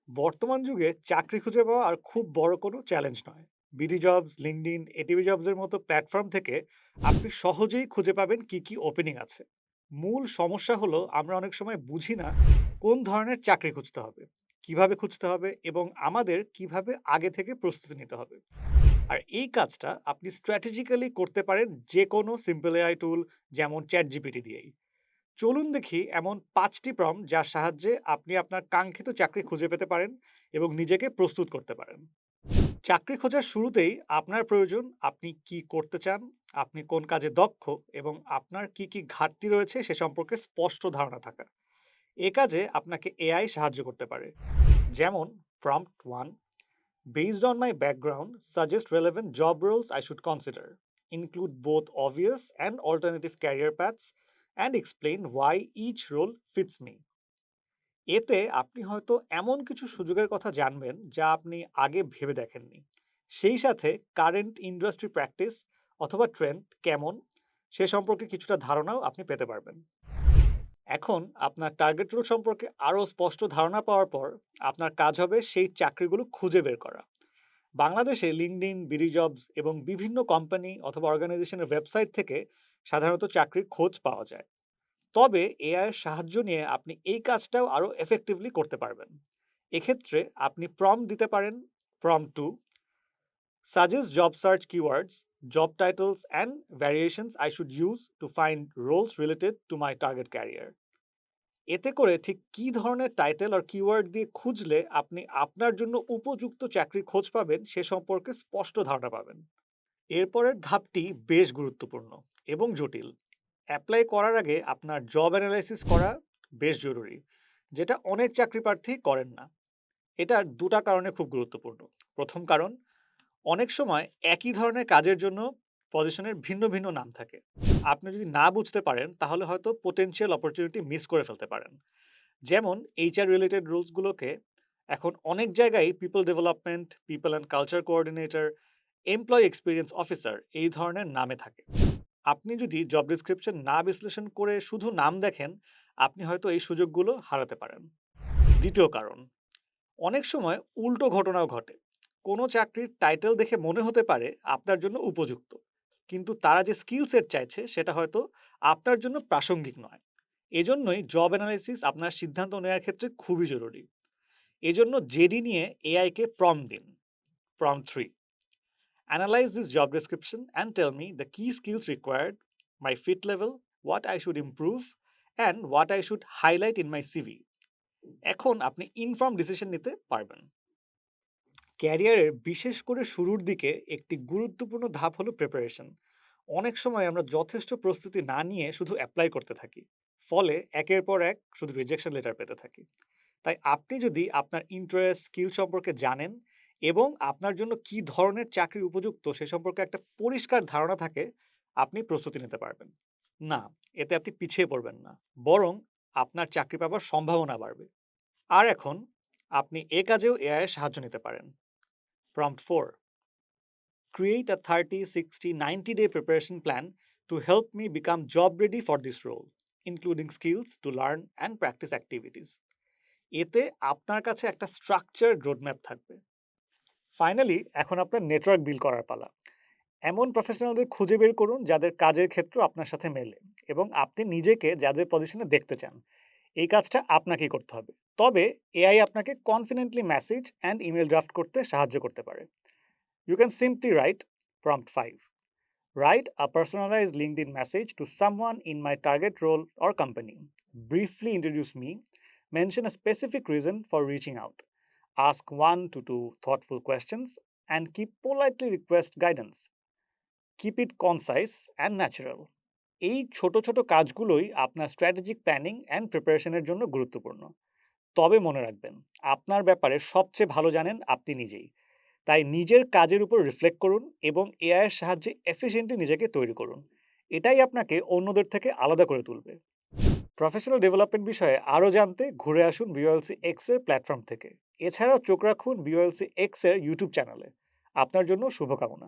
বর্তমান যুগে চাকরি খুঁজে পাওয়া আর খুব বড় কোনো চ্যালেঞ্জ নয়। BD jobs, LinkedIn, ATV jobs এর মতো প্ল্যাটফর্ম থেকে আপনি সহজেই খুঁজে পাবেন কি কি ওপেনিং আছে। মূল সমস্যা হলো আমরা অনেক সময় বুঝি না কোন ধরনের চাকরি খুঁজতে হবে, কিভাবে খুঁজতে হবে এবং আমাদের কিভাবে আগে থেকে প্রস্তুতি নিতে হবে। আর এই কাজটা আপনি স্ট্র্যাটেজিক্যালি করতে পারেন যে কোনো সিম্পল এআই টুল যেমন চ্যাট জিপিটি দিয়েই। চলুন দেখি এমন ৫টি প্রম্পট যার সাহায্যে আপনি আপনার কাঙ্ক্ষিত চাকরি খুঁজে পেতে পারেন এবং নিজেকে প্রস্তুত করতে পারেন। চাকরি খোঁজার শুরুতেই আপনার প্রয়োজন আপনি কি করতে চান, আপনি কোন কাজে দক্ষ এবং আপনার কি কি ঘাটতি রয়েছে সে সম্পর্কে স্পষ্ট ধারণা থাকা। এ কাজে আপনাকে এআই সাহায্য করতে পারে। যেমন prompt 1, based on my background, suggest relevant job roles I should consider. Include both obvious and alternative career paths and explain why each role fits me. এতে আপনি হয়তো এমন কিছু সুযোগের কথা জানবেন যা আপনি আগে ভেবে দেখেননি। সেই সাথে কারেন্ট ইন্ডাস্ট্রি প্র্যাকটিস অথবা ট্রেন্ড কেমন সে সম্পর্কে কিছুটা ধারণাও আপনি পেতে পারবেন। এখন আপনার টার্গেট রোল সম্পর্কে আরও স্পষ্ট ধারণা পাওয়ার পর আপনার কাজ হবে সেই চাকরিগুলো খুঁজে বের করা। বাংলাদেশে লিঙ্কডইন, বিডি জবস এবং বিভিন্ন কোম্পানি অথবা অর্গানাইজেশনের ওয়েবসাইট থেকে সাধারণত চাকরির খোঁজ পাওয়া যায়। তবে এআই এর সাহায্য নিয়ে আপনি এই কাজটাও আরো এফেক্টিভলি করতে পারবেন। এক্ষেত্রে আপনি প্রম্পট দিতে পারেন, prompt 2, suggest job search keywords, job titles and variations I should use to find roles related to my target career. এতে করে ঠিক কী ধরনের টাইটেল আর কিওয়ার্ড দিয়ে খুঁজলে আপনি আপনার জন্য উপযুক্ত চাকরির খোঁজ পাবেন সে সম্পর্কে স্পষ্ট ধারণা পাবেন। এরপরের ধাপটি বেশ গুরুত্বপূর্ণ এবং জটিল। অ্যাপ্লাই করার আগে আপনার জব অ্যানালাইসিস করা বেশ জরুরি, যেটা অনেক চাকরি প্রার্থী করেন না। এটার ২টা কারণে খুব গুরুত্বপূর্ণ। প্রথম কারণ, অনেক সময় একই ধরনের কাজের জন্য পজিশনের ভিন্ন ভিন্ন নাম থাকে। আপনি যদি না বুঝতে পারেন তাহলে হয়তো পোটেনশিয়াল অপরচুনিটি মিস করে ফেলতে পারেন। যেমন এইচআর রিলেটেড রোলসগুলোকে এখন অনেক জায়গায় people development, people and culture coordinator, employee experience officer এই ধরনের নামে থাকে। আপনি যদি জব ডেসক্রিপশন না বিশ্লেষণ করে শুধু নাম দেখেন, আপনি হয়তো এই সুযোগগুলো হারাতে পারেন। দ্বিতীয় কারণ, অনেক সময় উল্টো ঘটনাও ঘটে। কোনো চাকরির টাইটেল দেখে মনে হতে পারে আপনার জন্য উপযুক্ত, কিন্তু তারা যে স্কিল সেট চাইছে সেটা হয়তো আপনার জন্য প্রাসঙ্গিক নয়। এজন্যই জব অ্যানালাইসিস আপনার সিদ্ধান্ত নেওয়ার ক্ষেত্রে খুবই জরুরি। এজন্য জেডি নিয়ে এআইকে প্রম্পট দিন। Prompt 3, analyze this job description and tell me the key skills required, my fit level, what I should improve, and what I should highlight in my CV. এখন আপনি ইনফর্ম ডিসিশন নিতে পারবেন। ক্যারিয়ারের বিশেষ করে শুরুর দিকে একটি গুরুত্বপূর্ণ ধাপ হলো প্রিপারেশন। অনেক সময় আমরা যথেষ্ট প্রস্তুতি না নিয়ে শুধু অ্যাপ্লাই করতে থাকি। ফলে একের পর এক শুধু রিজেকশন লেটার পেতে থাকি। তাই আপনি যদি আপনার ইন্টারেস্ট, স্কিল সম্পর্কে জানেন এবং আপনার জন্য কি ধরনের চাকরি উপযুক্ত সে সম্পর্কে একটা পরিষ্কার ধারণা থাকে, আপনি প্রস্তুতি নিতে পারবেন। না, এতে আপনি পিছিয়ে পড়বেন না। বরং আপনার চাকরি পাবার সম্ভাবনা বাড়বে। আর এখন আপনি এ কাজেও এআই এর সাহায্য নিতে পারেন। Prompt 4, create a 30, 60, 90-day preparation plan to help me become job ready for this role, including skills to learn and practice activities. এতে আপনার কাছে একটা স্ট্রাকচারড রোডম্যাপ থাকবে। ফাইনালি এখন আপনার নেটওয়ার্ক বিল্ড করার পালা। এমন প্রফেশনালদের খুঁজে বের করুন যাদের কাজের ক্ষেত্র আপনার সাথে মেলে এবং আপনি নিজেকে যাদের পজিশনে দেখতে চান। এই কাজটা আপনাকেই করতে হবে। তবে এআই আপনাকে confidently message and email draft করতে সাহায্য করতে পারে। You can simply write prompt 5. Write a personalized LinkedIn message to someone in my target role or company. Briefly introduce me. Mention a specific reason for reaching out. Ask 1 to 2 thoughtful questions and keep politely request guidance. Keep it concise and natural. এই ছোট ছোট কাজগুলোই আপনার strategic planning and প্রিপারেশনের জন্য গুরুত্বপূর্ণ। তবে মনে রাখবেন, আপনার ব্যাপারে সবচেয়ে ভালো জানেন আপনি নিজেই। তাই নিজের কাজের উপর রিফ্লেক্ট করুন এবং এআই এর সাহায্যে এফিশিয়েন্টলি নিজেকে তৈরি করুন। এটাই আপনাকে অন্যদের থেকে আলাদা করে তুলবে। প্রফেশনাল ডেভেলপমেন্ট বিষয়ে আরও জানতে ঘুরে আসুন বিওএলসি এক্স এর প্ল্যাটফর্ম থেকে। এছাড়াও চোখ রাখুন বিওএলসি এক্স এর ইউটিউব চ্যানেলে। আপনার জন্য শুভকামনা।